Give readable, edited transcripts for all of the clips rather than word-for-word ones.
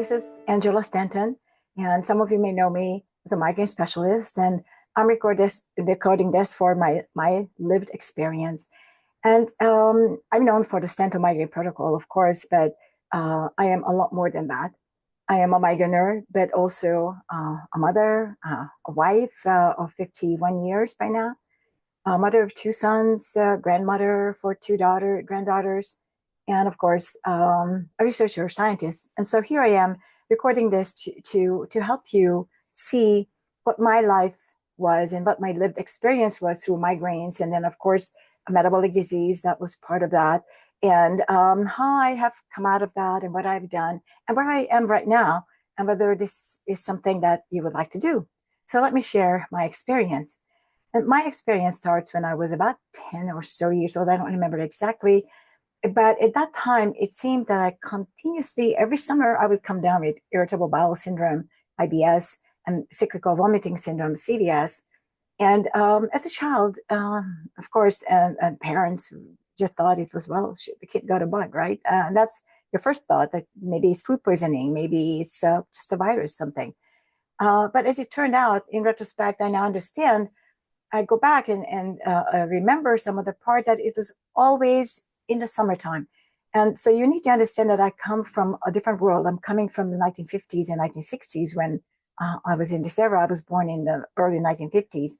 this is Angela Stanton, and some of you may know me as a migraine specialist, and I'm recording this for my lived experience. And I'm known for the Stanton migraine protocol, of course, but I am a lot more than that. I am a migrainer, but also a mother, a wife of 51 years by now, a mother of two sons, grandmother for two granddaughters, and of course, a researcher, scientist. And so here I am recording this to help you see what my life was and what my lived experience was through migraines, and then of course, a metabolic disease that was part of that, and how I have come out of that, and what I've done, and where I am right now, and whether this is something that you would like to do. So let me share my experience. And my experience starts when I was about 10 or so years old. I don't remember exactly. But at that time, it seemed that I continuously, every summer, I would come down with irritable bowel syndrome, IBS, and cyclical vomiting syndrome, CVS. And as a child, of course, and parents just thought it was, well, the kid got a bug, right? And that's your first thought, that maybe it's food poisoning, maybe it's just a virus, something. But as it turned out, in retrospect, I now understand. I go back and remember some of the parts that it was always in the summertime. And so you need to understand that I come from a different world. I'm coming from the 1950s and 1960s when I was in this era. I was born in the early 1950s.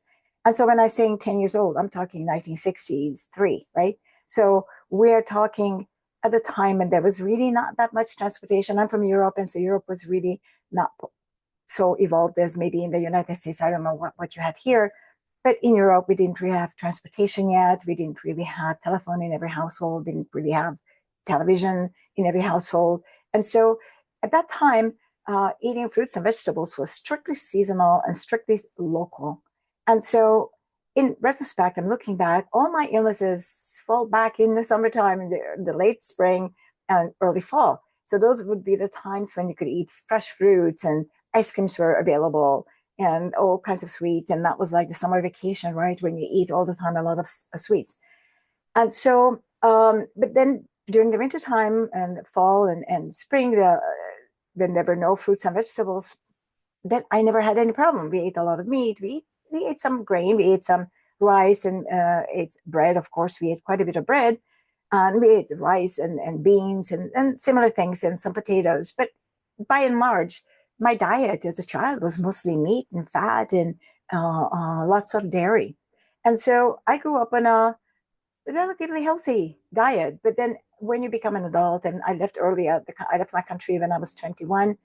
And so when I'm saying 10 years old, I'm talking 1963, right? So we're talking at the time, and there was really not that much transportation. I'm from Europe, and so Europe was really not so evolved as maybe in the United States. I don't know what you had here. But in Europe, we didn't really have transportation yet. We didn't really have telephone in every household, didn't really have television in every household. And so at that time, eating fruits and vegetables was strictly seasonal and strictly local. And so in retrospect, I'm looking back, all my illnesses fall back in the summertime, in the late spring and early fall. So those would be the times when you could eat fresh fruits and ice creams were available and all kinds of sweets. And that was like the summer vacation, right? When you eat all the time, a lot of sweets. And so, but then during the winter time and fall and spring, when there were no fruits and vegetables, then I never had any problem. We ate a lot of meat. We ate some grain. We ate some rice and ate bread. Of course, we ate quite a bit of bread. And we ate rice and beans and similar things and some potatoes. But by and large, my diet as a child was mostly meat and fat and lots of dairy. And so I grew up on a relatively healthy diet. But then when you become an adult, and I left earlier, I left my country when I was 21,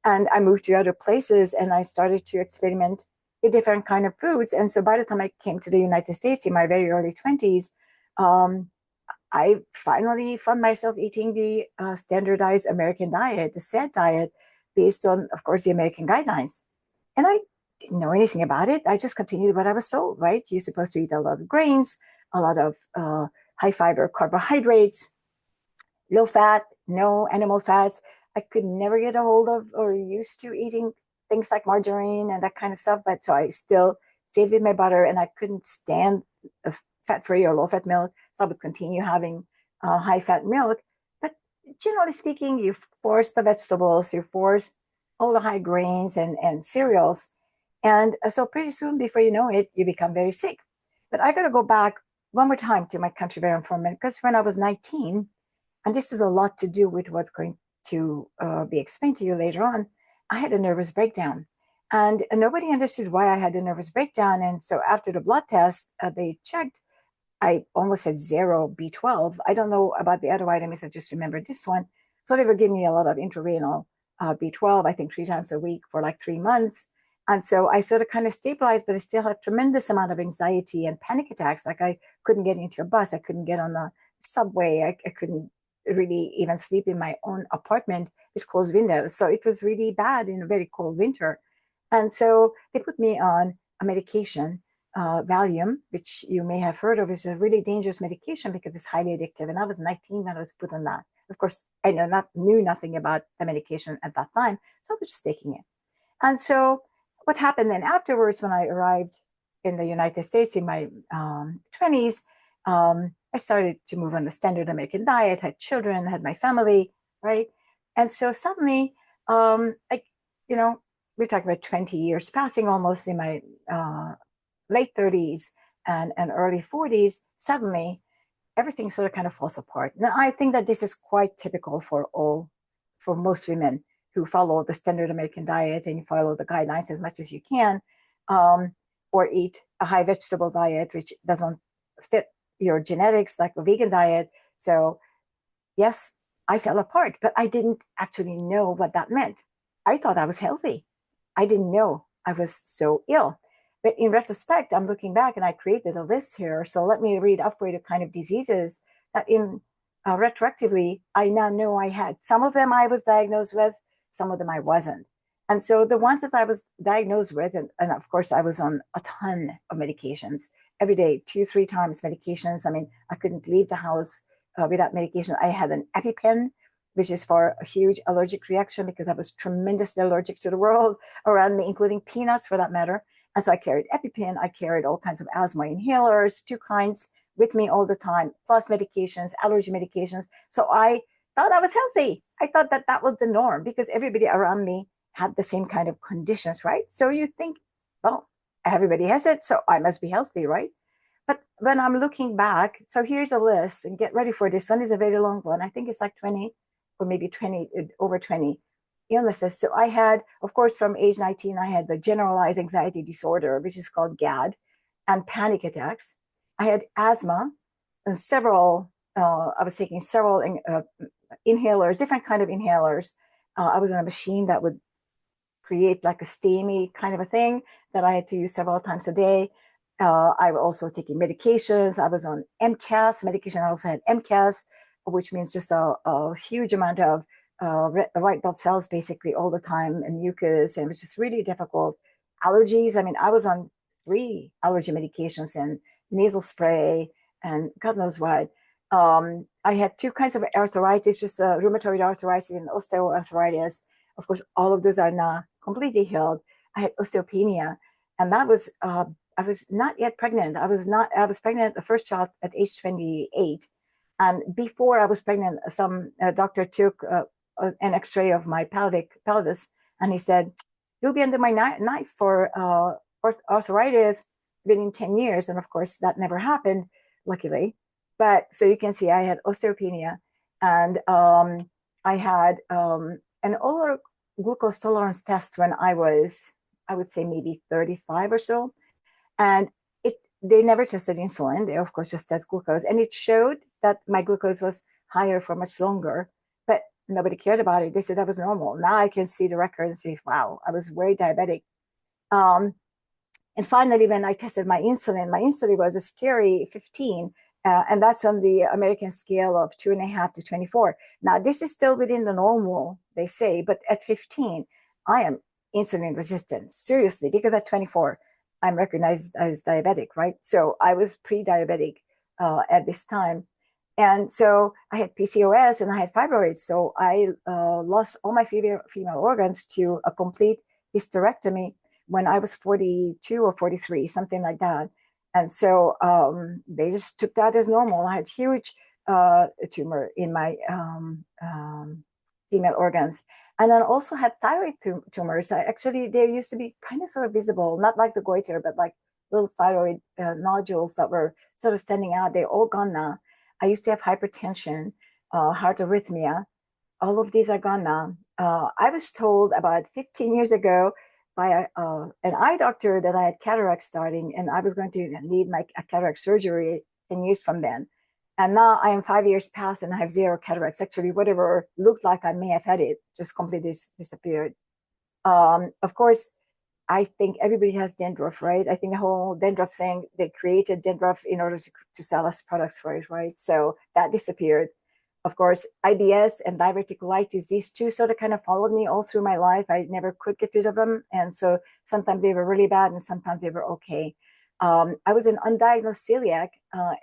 and I moved to other places, and I started to experiment with different kind of foods. And so by the time I came to the United States in my very early 20s, I finally found myself eating the standardized American diet, the SAD diet, based on, of course, the American guidelines. And I didn't know anything about it. I just continued what I was told, right? You're supposed to eat a lot of grains, a lot of high fiber carbohydrates, low fat, no animal fats. I could never get a hold of or used to eating things like margarine and that kind of stuff. But so I still stayed with my butter, and I couldn't stand fat-free or low-fat milk. So I would continue having high-fat milk. But generally speaking, you force the vegetables, you force all the high grains and cereals. And so pretty soon, before you know it, you become very sick. But I got to go back one more time to my country where I'm from, because when I was 19, and this is a lot to do with what's going to be explained to you later on, I had a nervous breakdown. And nobody understood why I had a nervous breakdown. And so after the blood test, they checked. I almost had zero B12. I don't know about the other vitamins. I just remember this one. So they were giving me a lot of intravenous B12, I think 3 times a week for like 3 months. And so I sort of kind of stabilized, but I still had tremendous amount of anxiety and panic attacks. Like I couldn't get into a bus. I couldn't get on the subway. I couldn't really even sleep in my own apartment with closed windows. So it was really bad in a very cold winter. And so they put me on a medication, Valium, which you may have heard of, is a really dangerous medication because it's highly addictive. And I was 19 when I was put on that. Of course, I knew nothing about the medication at that time, so I was just taking it. And so what happened then afterwards, when I arrived in the United States in my 20s, I started to move on the standard American diet, had children, had my family, right? And so suddenly I, you know, we're talking about 20 years passing almost in my late 30s and early 40s, suddenly everything sort of kind of falls apart. Now, I think that this is quite typical for most women who follow the standard American diet and you follow the guidelines as much as you can, um, or eat a high vegetable diet, which doesn't fit your genetics, like a vegan diet. So yes, I fell apart, but I didn't actually know what that meant. I thought I was healthy. I didn't know I was so ill. But in retrospect, I'm looking back and I created a list here. So let me read up for you the kind of diseases that in retroactively, I now know I had. Some of them I was diagnosed with, some of them I wasn't. And so the ones that I was diagnosed with, and of course, I was on a ton of medications every day, 2, 3 times medications. I mean, I couldn't leave the house without medication. I had an EpiPen, which is for a huge allergic reaction because I was tremendously allergic to the world around me, including peanuts for that matter. And so I carried EpiPen. I carried all kinds of asthma inhalers, 2 kinds with me all the time, plus medications, allergy medications. So I thought I was healthy. I thought that that was the norm because everybody around me had the same kind of conditions, right? So you think, well, everybody has it, so I must be healthy, right? But when I'm looking back, so here's a list and get ready for this one is a very long one. I think it's like 20 or maybe 20, over 20 illnesses. So I had, of course, from age 19, I had the generalized anxiety disorder, which is called GAD, and panic attacks. I had asthma and I was taking several inhalers, different kind of inhalers. I was on a machine that would create like a steamy kind of a thing that I had to use several times a day. I was also taking medications. I was on MCAS medication. I also had MCAS, which means just a huge amount of white blood cells basically all the time and mucus. And it was just really difficult. Allergies. I mean, I was on 3 allergy medications and nasal spray and God knows what. I had 2 kinds of arthritis, just rheumatoid arthritis and osteoarthritis. Of course, all of those are now completely healed. I had osteopenia, and that was I was not yet pregnant. I was pregnant the first child at age 28. And before I was pregnant, some doctor took an x-ray of my pelvis, and he said, you'll be under my knife for arthritis within 10 years. And of course, that never happened, luckily. But so you can see I had osteopenia and I had an oral glucose tolerance test when I was, I would say maybe 35 or so. And they never tested insulin. They, of course, just test glucose. And it showed that my glucose was higher for much longer, but nobody cared about it. They said that was normal. Now I can see the record and say, wow, I was very diabetic. And finally, when I tested my insulin was a scary 15. And that's on the American scale of 2.5 to 24. Now, this is still within the normal, they say, but at 15, I am insulin resistant, seriously, because at 24, I'm recognized as diabetic, right? So I was pre-diabetic at this time. And so I had PCOS and I had fibroids. So I lost all my female organs to a complete hysterectomy when I was 42 or 43, something like that. And so they just took that as normal. I had huge tumor in my female organs. And then also had thyroid tumors. They used to be kind of sort of visible, not like the goiter, but like little thyroid nodules that were sort of standing out. They're all gone now. I used to have hypertension, heart arrhythmia. All of these are gone now. I was told about 15 years ago by an eye doctor that I had cataract starting and I was going to need my cataract surgery 10 years from then. And now I am 5 years past and I have 0 cataracts. Actually, whatever looked like I may have had it just completely disappeared. Of course, I think everybody has dandruff, right? I think the whole dandruff thing, they created dandruff in order to sell us products for it, right? So that disappeared. Of course, IBS and diverticulitis, these two sort of kind of followed me all through my life. I never could get rid of them. And so sometimes they were really bad and sometimes they were okay. I was an undiagnosed celiac,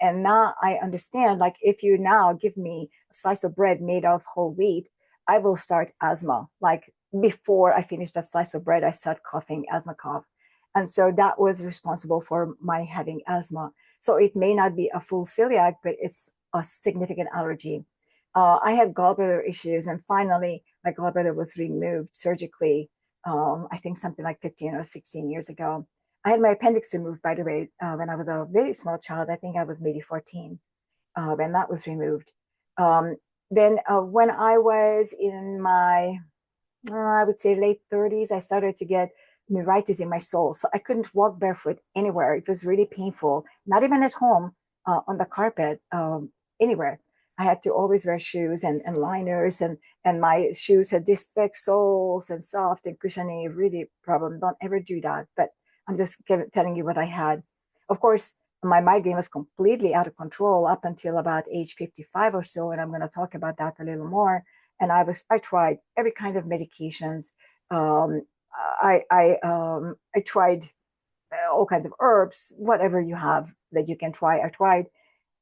and now I understand, like, if you now give me a slice of bread made of whole wheat, I will start asthma. Like, before I finish that slice of bread, I start coughing, asthma cough. And so that was responsible for my having asthma. So it may not be a full celiac, but it's a significant allergy. I had gallbladder issues, and finally my gallbladder was removed surgically. I think something like 15 or 16 years ago. I had my appendix removed, by the way, when I was a very small child. I think I was maybe 14 when that was removed. Um, then when I was in my, I would say late 30s, I started to get neuritis in my soul. So I couldn't walk barefoot anywhere. It was really painful, not even at home, on the carpet, anywhere. I had to always wear shoes and liners, and my shoes had this thick soles and soft and cushiony, really problem. Don't ever do that. But I'm just telling you what I had. Of course, my migraine was completely out of control up until about age 55 or so. And I'm going to talk about that a little more. And I tried every kind of medications. Um, I tried all kinds of herbs, whatever you have that you can try. I tried,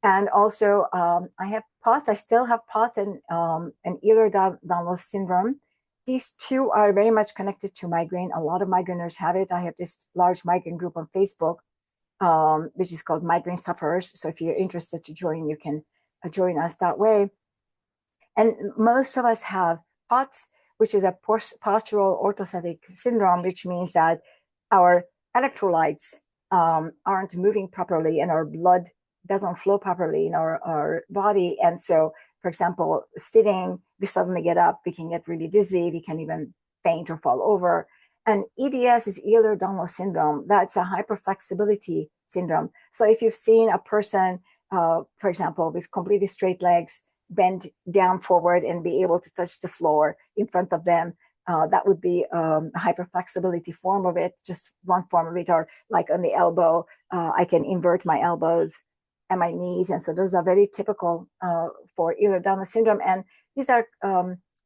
and also I have POTS. I still have POTS and Ehlers-Danlos syndrome. These two are very much connected to migraine. A lot of migraineurs have it. I have this large migraine group on Facebook, which is called Migraine Sufferers. So if you're interested to join, you can join us that way. And most of us have POTS, which is a postural orthostatic syndrome, which means that our electrolytes aren't moving properly and our blood doesn't flow properly in our body. And so, for example, sitting, we suddenly get up, we can get really dizzy, we can even faint or fall over. And EDS is Ehlers-Danlos syndrome. That's a hyperflexibility syndrome. So if you've seen a person, for example, with completely straight legs, bend down forward and be able to touch the floor in front of them, that would be a hyperflexibility form of it, just one form of it. Or like on the elbow, I can invert my elbows and my knees. And so those are very typical for Ehlers-Danlos syndrome. And these are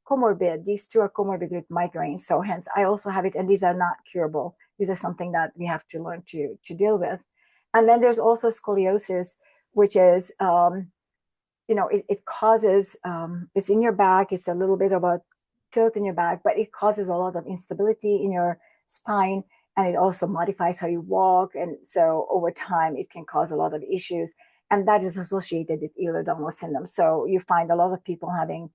comorbid. These two are comorbid with migraine. So hence I also have it, and these are not curable. These are something that we have to learn to deal with. And then there's also scoliosis, which is, it causes, it's in your back. It's a little bit of a tilt in your back, but it causes a lot of instability in your spine, and it also modifies how you walk. And so over time, it can cause a lot of issues. And that is associated with Ehlers-Danlos syndrome. So you find a lot of people having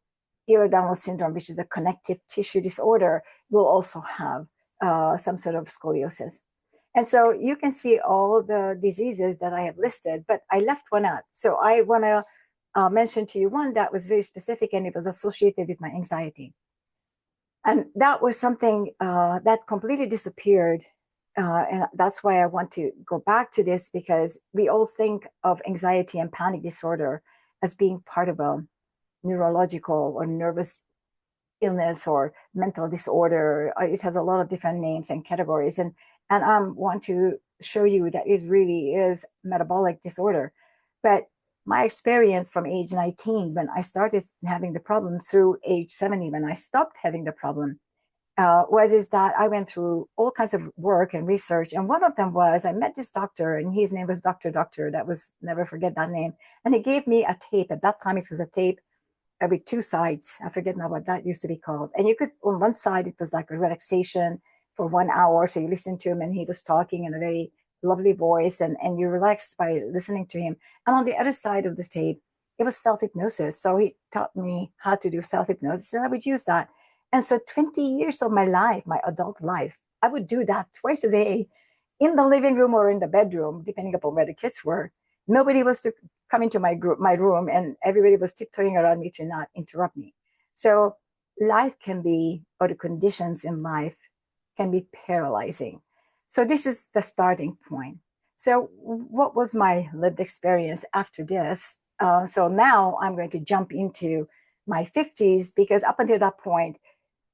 Ehlers-Danlos syndrome, which is a connective tissue disorder, will also have some sort of scoliosis. And so you can see all the diseases that I have listed, but I left one out. So I want to mention to you one that was very specific, and it was associated with my anxiety. And that was something that completely disappeared. And that's why I want to go back to this, because we all think of anxiety and panic disorder as being part of a neurological or nervous illness or mental disorder. It has a lot of different names and categories. And I want to show you that it really is metabolic disorder. But my experience from age 19, when I started having the problem, through age 70, when I stopped having the problem, was that I went through all kinds of work and research. And one of them was I met this doctor, and his name was Dr. Doctor. That was, never forget that name. And he gave me a tape. At that time, it was a tape with two sides. I forget now what that used to be called. And you could, on one side, it was like a relaxation for 1 hour. So you listen to him, and he was talking in a very lovely voice, and you relaxed by listening to him. And on the other side of the tape, it was self-hypnosis. So he taught me how to do self-hypnosis, and I would use that. And so 20 years of my life, my adult life, I would do that twice a day in the living room or in the bedroom, depending upon where the kids were. Nobody was to come into my room, and everybody was tiptoeing around me to not interrupt me. So life can be, or the conditions in life can be paralyzing. So this is the starting point. So what was my lived experience after this? So now I'm going to jump into my 50s, because up until that point,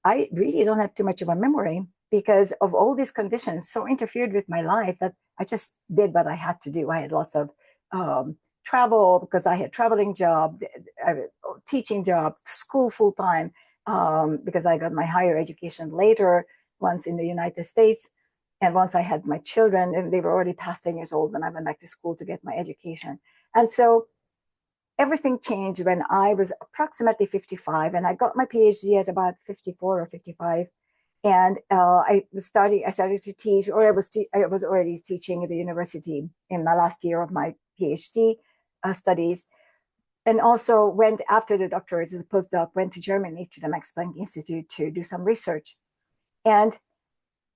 I really don't have too much of a memory, because of all these conditions so interfered with my life that I just did what I had to do. I had lots of travel, because I had traveling job, teaching job, school full time, because I got my higher education later, once in the United States. And once I had my children, and they were already past 10 years old when I went back to school to get my education. And so everything changed when I was approximately 55, and I got my PhD at about 54 or 55. And I started to teach, or I was already teaching at the university in my last year of my PhD studies. and also went after the doctorate as a postdoc, went to Germany to the Max Planck Institute to do some research. And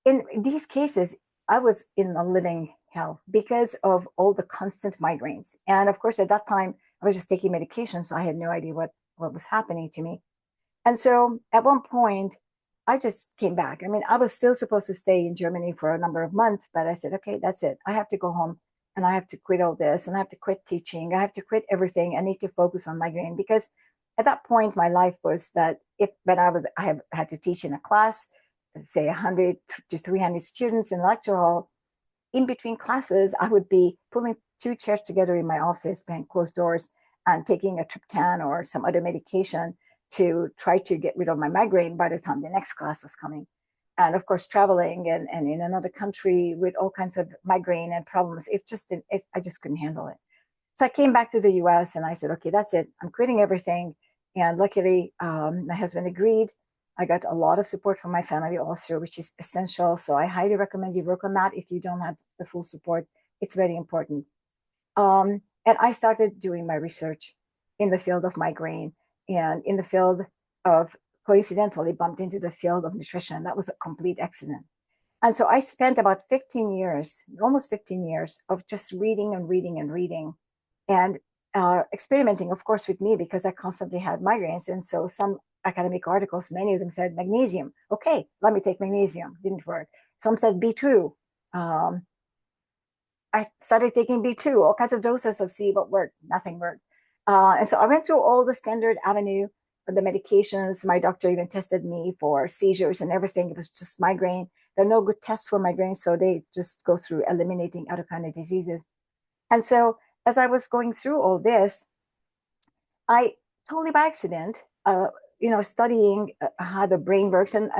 in these cases, I was in a living hell because of all the constant migraines. And of course, at that time, I was just taking medication, so I had no idea what was happening to me. And so at one point, I just came back. I mean, I was still supposed to stay in Germany for a number of months, but I said, okay, that's it. I have to go home and I have to quit all this and I have to quit teaching. I have to quit everything. I need to focus on migraine because at that point, my life was that I had to teach in a class, say 100 to 300 students in the lecture hall. In between classes, I would be pulling two chairs together in my office behind closed doors and taking a triptan or some other medication to try to get rid of my migraine by the time the next class was coming. And of course, traveling and in another country with all kinds of migraine and problems, I just couldn't handle it. So I came back to the US and I said, okay, that's it. I'm quitting everything. And luckily, my husband agreed. I got a lot of support from my family also, which is essential. So I highly recommend you work on that. If you don't have the full support, it's very important. And I started doing my research in the field of migraine and in the field of, coincidentally, bumped into the field of nutrition. That was a complete accident. And so I spent about 15 years, almost 15 years, of just reading and reading and reading and experimenting, of course, with me because I constantly had migraines. And so some academic articles, many of them said magnesium. Okay, let me take magnesium. Didn't work. Some said B2. I started taking B2, all kinds of doses of C, but worked. Nothing worked. And so I went through all the standard avenue of the medications. My doctor even tested me for seizures and everything. It was just migraine. There are no good tests for migraine, so they just go through eliminating other kind of diseases. And so as I was going through all this, I totally by accident, studying how the brain works, and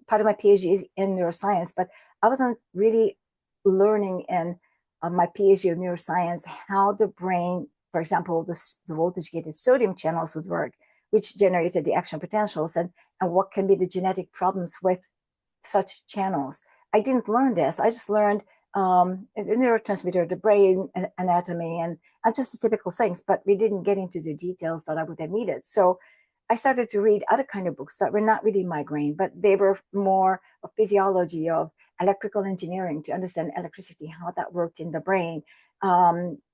part of my PhD is in neuroscience, but I wasn't really learning in my PhD of neuroscience how the brain, for example, the voltage-gated sodium channels would work, which generated the action potentials, and what can be the genetic problems with such channels. I didn't learn this. I just learned the neurotransmitter, the brain anatomy, and just the typical things, but we didn't get into the details that I would have needed. So I started to read other kind of books that were not really migraine, but they were more of physiology, of electrical engineering, to understand electricity, how that worked in the brain,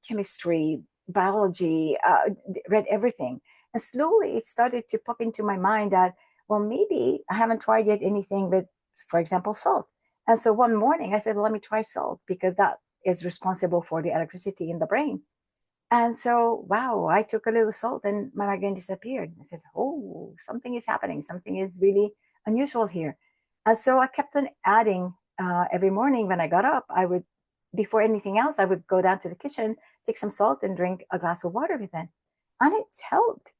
chemistry, biology, read everything. And slowly it started to pop into my mind that, well, maybe I haven't tried yet anything with, for example, salt. And so one morning I said, well, let me try salt because that is responsible for the electricity in the brain. And so, wow, I took a little salt and my migraine disappeared. I said, oh, something is happening. Something is really unusual here. And so I kept on adding every morning when I got up. Before anything else, I would go down to the kitchen, take some salt and drink a glass of water with it. And it's helped.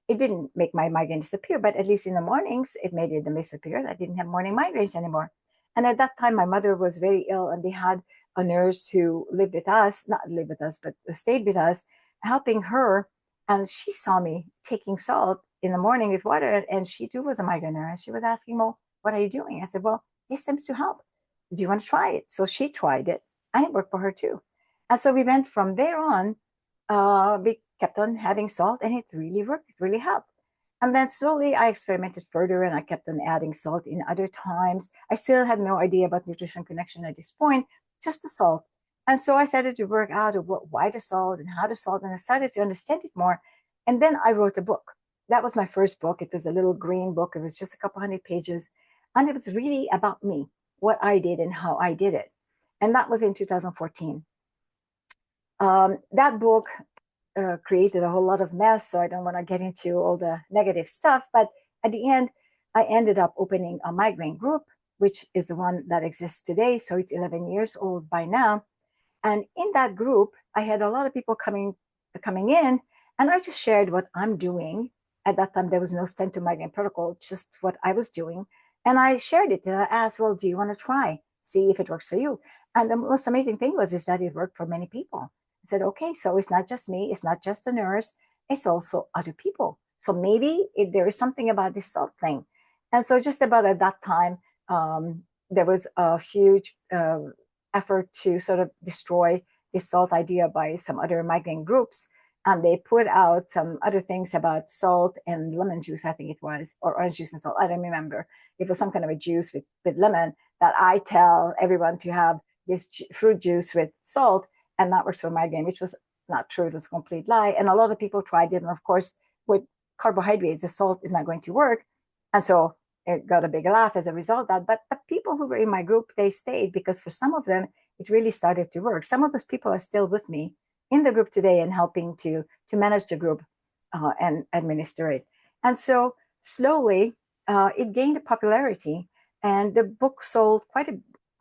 It didn't make my migraine disappear, but at least in the mornings, it made them disappear. I didn't have morning migraines anymore. And at that time, my mother was very ill and they had a nurse who lived with us, not lived with us, but stayed with us, helping her. And she saw me taking salt in the morning with water, and she too was a migraine nurse. And she was asking, well, what are you doing? I said, well, this seems to help. Do you want to try it? So she tried it, and it worked for her too. And so we went from there on. We kept on having salt, and it really worked. It really helped. And then slowly I experimented further and I kept on adding salt in other times. I still had no idea about nutrition connection at this point, just the salt. And so I started to work out of why the salt and how the salt, and I started to understand it more. And then I wrote a book. That was my first book. It was a little green book. It was just a couple hundred pages. And it was really about me, what I did and how I did it. And that was in 2014. That book created a whole lot of mess, so I don't want to get into all the negative stuff. But at the end, I ended up opening a migraine group, which is the one that exists today. So it's 11 years old by now. And in that group, I had a lot of people coming in, and I just shared what I'm doing. At that time, there was no Stanton migraine protocol, just what I was doing. And I shared it, and I asked, well, do you want to try? See if it works for you. And the most amazing thing is that it worked for many people. I said, okay, so it's not just me, it's not just the nurse, it's also other people. So maybe there is something about this salt thing. And so just about at that time, there was a huge effort to sort of destroy this salt idea by some other migraine groups. and they put out some other things about salt and lemon juice, I think it was, or orange juice and salt. I don't remember. It was some kind of a juice with lemon that I tell everyone to have this fruit juice with salt, and that works for migraine, which was not true. It was a complete lie. And a lot of people tried it. And of course, with carbohydrates, the salt is not going to work. And so it got a big laugh as a result of that. But the people who were in my group, they stayed because for some of them, it really started to work. Some of those people are still with me in the group today and helping to manage the group and administer it. And so slowly, it gained popularity, and the book sold quite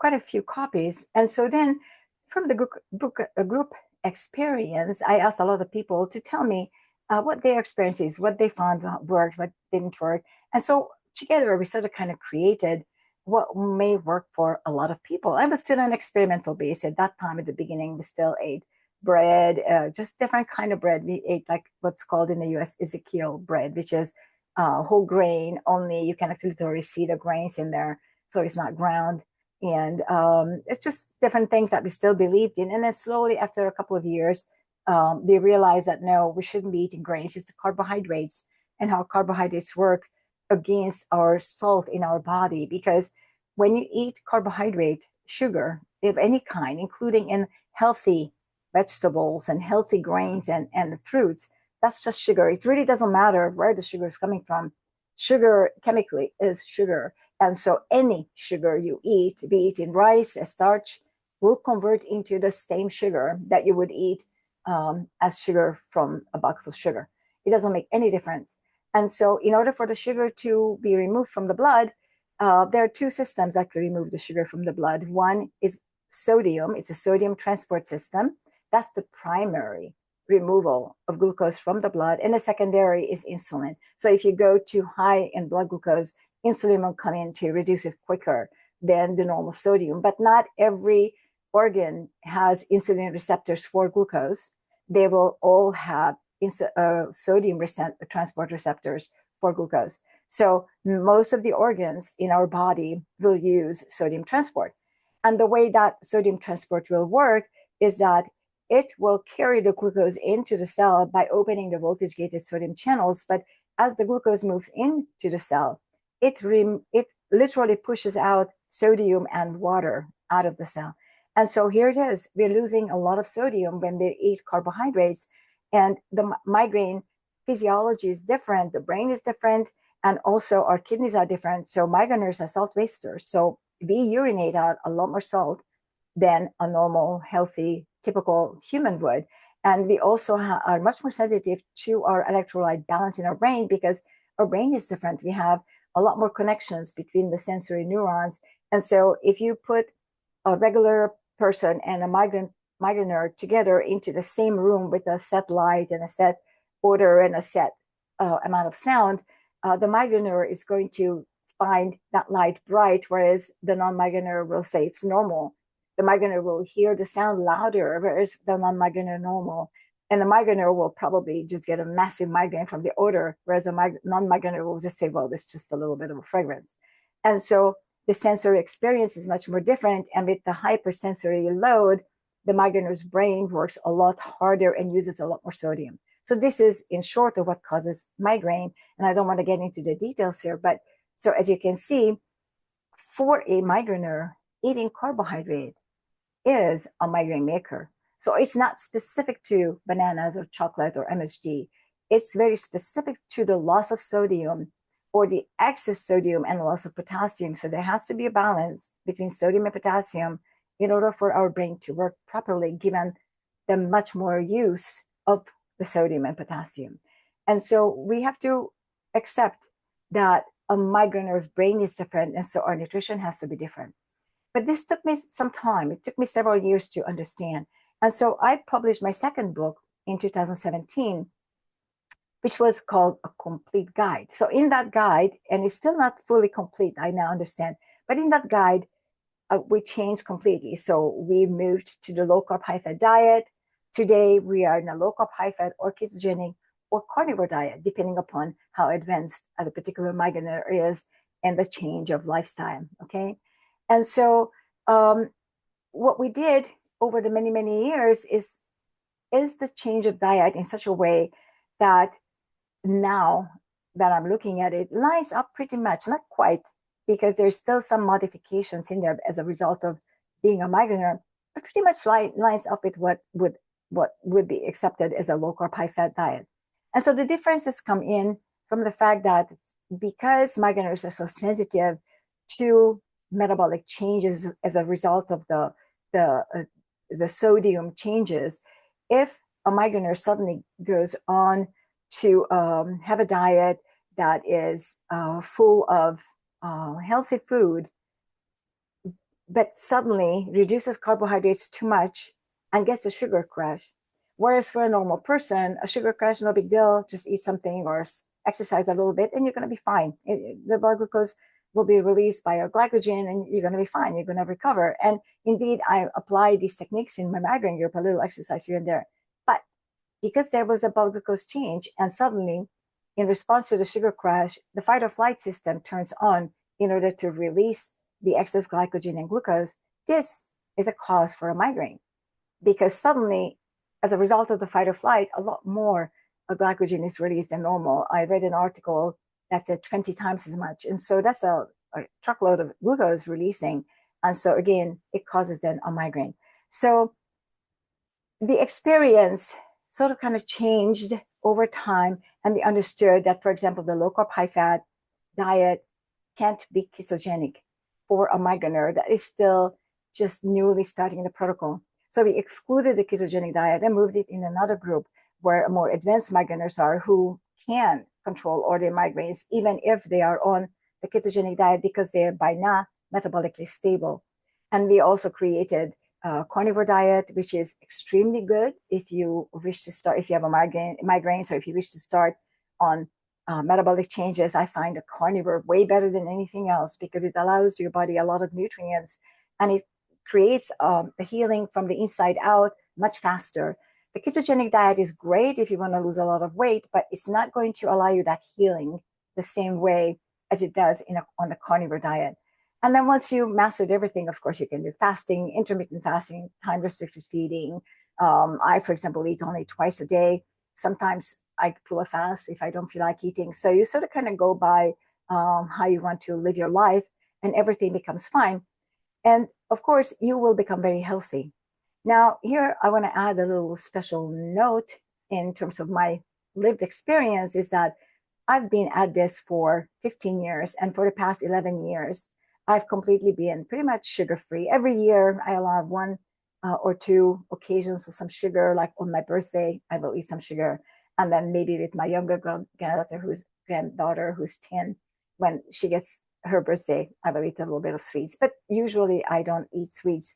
a few copies. And so then, from the group experience, I asked a lot of people to tell me what their experience is, what they found worked, what didn't work. And so together, we sort of kind of created what may work for a lot of people. I was still on an experimental base at that time. At the beginning, we still ate bread, just different kind of bread. We ate like what's called in the US Ezekiel bread, which is whole grain only. You can actually literally see the grains in there, so it's not ground. And it's just different things that we still believed in. And then slowly, after a couple of years, we realized that no, we shouldn't be eating grains. It's the carbohydrates and how carbohydrates work against our salt in our body. Because when you eat carbohydrate, sugar of any kind, including in healthy vegetables and healthy grains and fruits, that's just sugar. It really doesn't matter where the sugar is coming from. Sugar chemically is sugar. And so any sugar you eat, be it in rice, a starch, will convert into the same sugar that you would eat as sugar from a box of sugar. It doesn't make any difference. And so in order for the sugar to be removed from the blood, there are two systems that can remove the sugar from the blood. One is sodium. It's a sodium transport system. That's the primary removal of glucose from the blood. And the secondary is insulin. So if you go too high in blood glucose, insulin will come in to reduce it quicker than the normal sodium. But not every organ has insulin receptors for glucose. They will all have sodium transport receptors for glucose. So most of the organs in our body will use sodium transport. And the way that sodium transport will work is that it will carry the glucose into the cell by opening the voltage-gated sodium channels. But as the glucose moves into the cell, it literally pushes out sodium and water out of the cell. And so here it is. We're losing a lot of sodium when we eat carbohydrates. And the migraine physiology is different. The brain is different. And also our kidneys are different. So migraineurs are salt wasters. So we urinate out a lot more salt than a normal, healthy, typical human would. And we also are much more sensitive to our electrolyte balance in our brain because our brain is different. We have a lot more connections between the sensory neurons. And so if you put a regular person and a migraineur together into the same room with a set light and a set odor and a set amount of sound, the migraineur is going to find that light bright, whereas the non-migraineur will say it's normal. The migraineur will hear the sound louder, whereas the non-migraineur normal. And the migraineur will probably just get a massive migraine from the odor, whereas a non-migraineur will just say, well, it's just a little bit of a fragrance. And so the sensory experience is much more different. And with the hypersensory load, the migraineur's brain works a lot harder and uses a lot more sodium. So this is, in short, of what causes migraine. And I don't want to get into the details here, but so as you can see, for a migraineur, eating carbohydrate is a migraine maker. So it's not specific to bananas or chocolate or MSG. It's very specific to the loss of sodium or the excess sodium and loss of potassium. So there has to be a balance between sodium and potassium in order for our brain to work properly, given the much more use of the sodium and potassium. And so we have to accept that a migraineur's brain is different, and so our nutrition has to be different. But this took me some time. It took me several years to understand. And so I published my second book in 2017, which was called A Complete Guide. So in that guide, and it's still not fully complete, I now understand, but in that guide, we changed completely. So we moved to the low-carb, high-fat diet. Today, we are in a low-carb, high-fat or ketogenic or carnivore diet, depending upon how advanced a particular migraineur is and the change of lifestyle, okay? And so what we did over the many, many years is is the change of diet in such a way that now that I'm looking at it, lines up pretty much, not quite, because there's still some modifications in there as a result of being a migrainer, but pretty much lines up with what would be accepted as a low carb, high fat diet. And so the differences come in from the fact that because migraineurs are so sensitive to metabolic changes as a result of the, uh, the sodium changes, if a migrainer suddenly goes on to have a diet that is full of healthy food, but suddenly reduces carbohydrates too much and gets a sugar crash. Whereas for a normal person, a sugar crash, no big deal, just eat something or exercise a little bit and you're going to be fine. The blood glucose will be released by your glycogen and you're going to be fine. You're going to recover. And indeed, I apply these techniques in my migraine group, a little exercise here and there. But because there was a blood glucose change and suddenly in response to the sugar crash, the fight or flight system turns on in order to release the excess glycogen and glucose, this is a cause for a migraine because suddenly, as a result of the fight or flight, a lot more glycogen is released than normal. I read an article that said 20 times as much. And so that's a truckload of glucose releasing. And so again, it causes then a migraine. So the experience sort of kind of changed over time. And they understood that, for example, the low carb, high fat diet can't be ketogenic for a migrainer that is still just newly starting the protocol. So we excluded the ketogenic diet and moved it in another group where more advanced migraineurs are who can control all their migraines, even if they are on the ketogenic diet because they're by now metabolically stable. And we also created a carnivore diet, which is extremely good if you wish to start, if you have a migraines or if you wish to start on metabolic changes. I find a carnivore way better than anything else because it allows your body a lot of nutrients and it creates a healing from the inside out much faster. The ketogenic diet is great if you want to lose a lot of weight, but it's not going to allow you that healing the same way as it does on the carnivore diet. And then once you mastered everything, of course, you can do fasting, intermittent fasting, time restricted feeding. I, for example, eat only twice a day. Sometimes I pull a fast if I don't feel like eating. So you sort of kind of go by how you want to live your life and everything becomes fine. And of course, you will become very healthy. Now, here I want to add a little special note in terms of my lived experience is that I've been at this for 15 years. And for the past 11 years, I've completely been pretty much sugar-free. Every year, I allow one or two occasions of some sugar, like on my birthday, I will eat some sugar. And then maybe with my younger granddaughter who's 10, when she gets her birthday, I will eat a little bit of sweets. But usually I don't eat sweets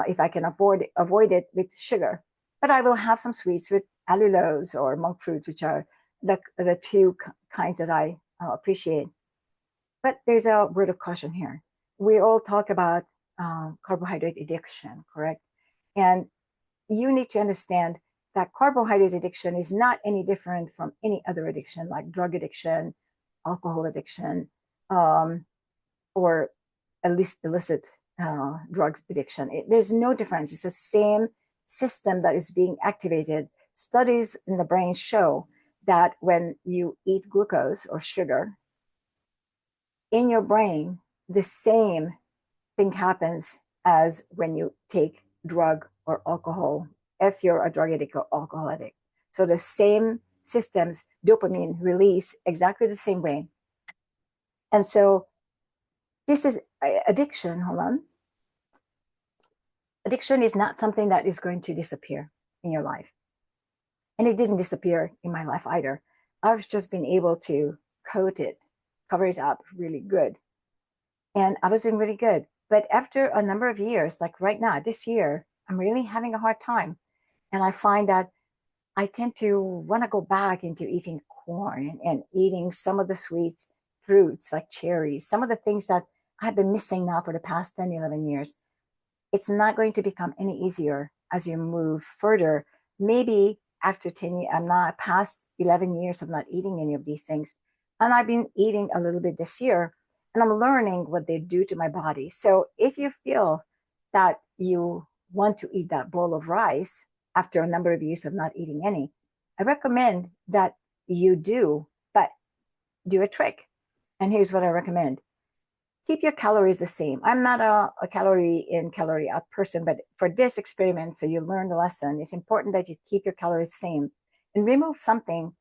if I can avoid it with sugar. But I will have some sweets with allulose or monk fruit, which are the two kinds that I appreciate. But there's a word of caution here. We all talk about carbohydrate addiction, correct? And you need to understand that carbohydrate addiction is not any different from any other addiction, like drug addiction, alcohol addiction, or at least illicit drugs addiction. There's no difference. It's the same system that is being activated. Studies in the brain show that when you eat glucose or sugar, in your brain, the same thing happens as when you take drug or alcohol, if you're a drug addict or alcohol addict. So the same systems, dopamine release exactly the same way. And so this is addiction. Hold on. Addiction is not something that is going to disappear in your life. And it didn't disappear in my life either. I've just been able to cover it up really good. And I was doing really good. But after a number of years, like right now, this year, I'm really having a hard time. And I find that I tend to want to go back into eating corn and eating some of the sweet fruits like cherries, some of the things that I've been missing now for the past 10, 11 years. It's not going to become any easier as you move further. Maybe after 10 years, I'm not past 11 years of not eating any of these things. And I've been eating a little bit this year and I'm learning what they do to my body. So if you feel that you want to eat that bowl of rice, after a number of years of not eating any. I recommend that you do, but do a trick. And here's what I recommend. Keep your calories the same. I'm not a calorie in, calorie out person, but for this experiment, so you learn the lesson, it's important that you keep your calories the same and remove something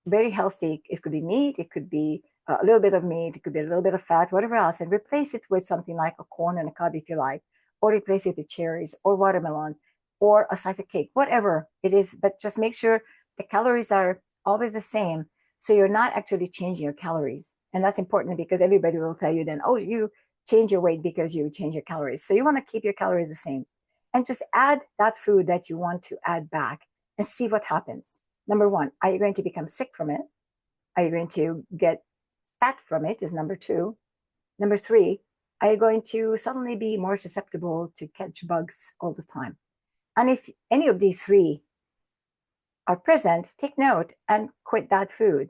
very healthy. It could be meat, it could be a little bit of meat, it could be a little bit of fat, whatever else, and replace it with something like a corn and a cob if you like, or replace it with cherries or watermelon or a slice of cake, whatever it is. But just make sure the calories are always the same, so you're not actually changing your calories. And that's important because everybody will tell you then, oh, you change your weight because you change your calories. So you want to keep your calories the same and just add that food that you want to add back and see what happens. Number one, are you going to become sick from it? Are you going to get fat from it? Is number two. Number three, are you going to suddenly be more susceptible to catch bugs all the time? And if any of these three are present, take note and quit that food.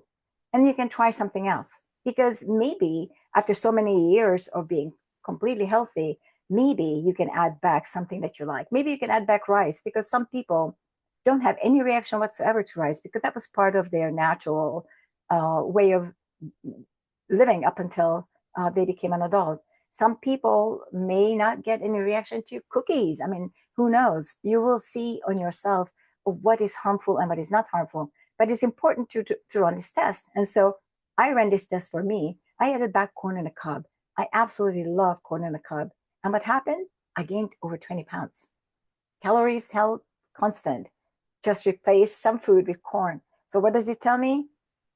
And you can try something else. Because maybe after so many years of being completely healthy, maybe you can add back something that you like. Maybe you can add back rice, because some people don't have any reaction whatsoever to rice because that was part of their natural way of living up until they became an adult. Some people may not get any reaction to cookies. I mean, who knows? You will see on yourself of what is harmful and what is not harmful. But it's important to run this test. And so I ran this test for me. I added back corn on the cob. I absolutely love corn on the cob. And what happened? I gained over 20 pounds. Calories held constant. Just replace some food with corn. So what does it tell me?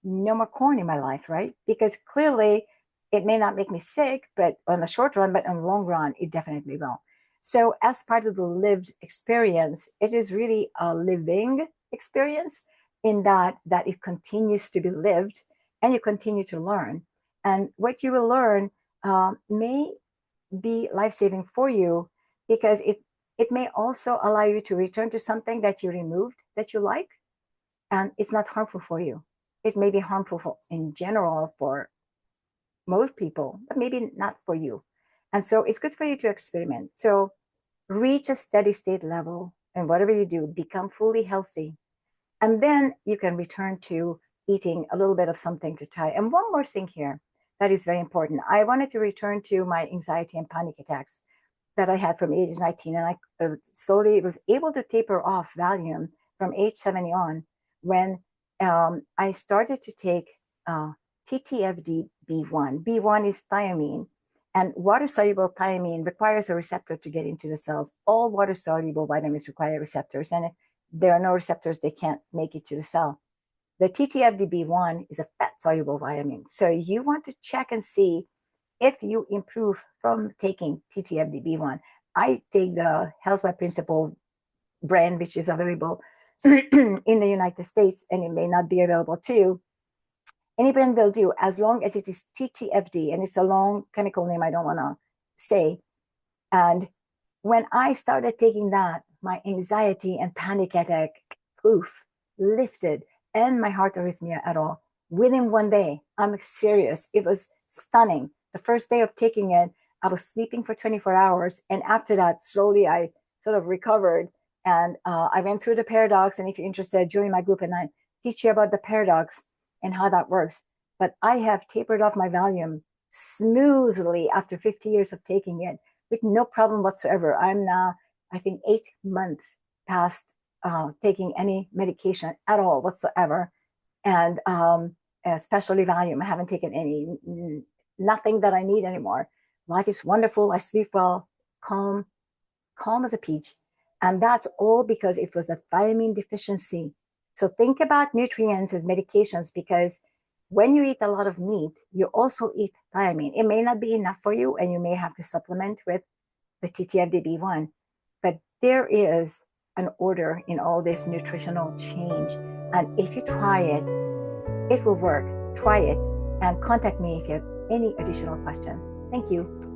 No more corn in my life, right? Because clearly it may not make me sick, but on the short run, but on the long run, it definitely will. So as part of the lived experience, it is really a living experience in that it continues to be lived and you continue to learn. And what you will learn may be life-saving for you, because it may also allow you to return to something that you removed that you like, and it's not harmful for you. It may be harmful in general for most people, but maybe not for you. And so it's good for you to experiment. So reach a steady state level, and whatever you do, become fully healthy. And then you can return to eating a little bit of something to try. And one more thing here that is very important. I wanted to return to my anxiety and panic attacks that I had from age 19. And I slowly was able to taper off Valium from age 70 on when I started to take TTFD B1. B1 is thiamine. And water-soluble thiamine requires a receptor to get into the cells. All water-soluble vitamins require receptors. And if there are no receptors, they can't make it to the cell. The TTFD-B1 is a fat-soluble vitamin. So you want to check and see if you improve from taking TTFD-B1. I take the Health by Principle brand, which is available in the United States, and it may not be available to you. Any brand will do, as long as it is TTFD, and it's a long chemical name I don't want to say. And when I started taking that, my anxiety and panic attack, poof, lifted, and my heart arrhythmia at all. Within one day, I'm serious. It was stunning. The first day of taking it, I was sleeping for 24 hours. And after that, slowly I sort of recovered. And I went through the paradox. And if you're interested, join my group and I teach you about the paradox and how that works. But I have tapered off my Valium smoothly after 50 years of taking it with no problem whatsoever. I'm now, I think, 8 months past taking any medication at all whatsoever. And especially Valium, I haven't taken nothing that I need anymore. Life is wonderful. I sleep well, calm as a peach. And that's all because it was a thiamine deficiency. So think about nutrients as medications, because when you eat a lot of meat, you also eat thiamine. It may not be enough for you, and you may have to supplement with the TTFD-B1. But there is an order in all this nutritional change. And if you try it, it will work. Try it and contact me if you have any additional questions. Thank you.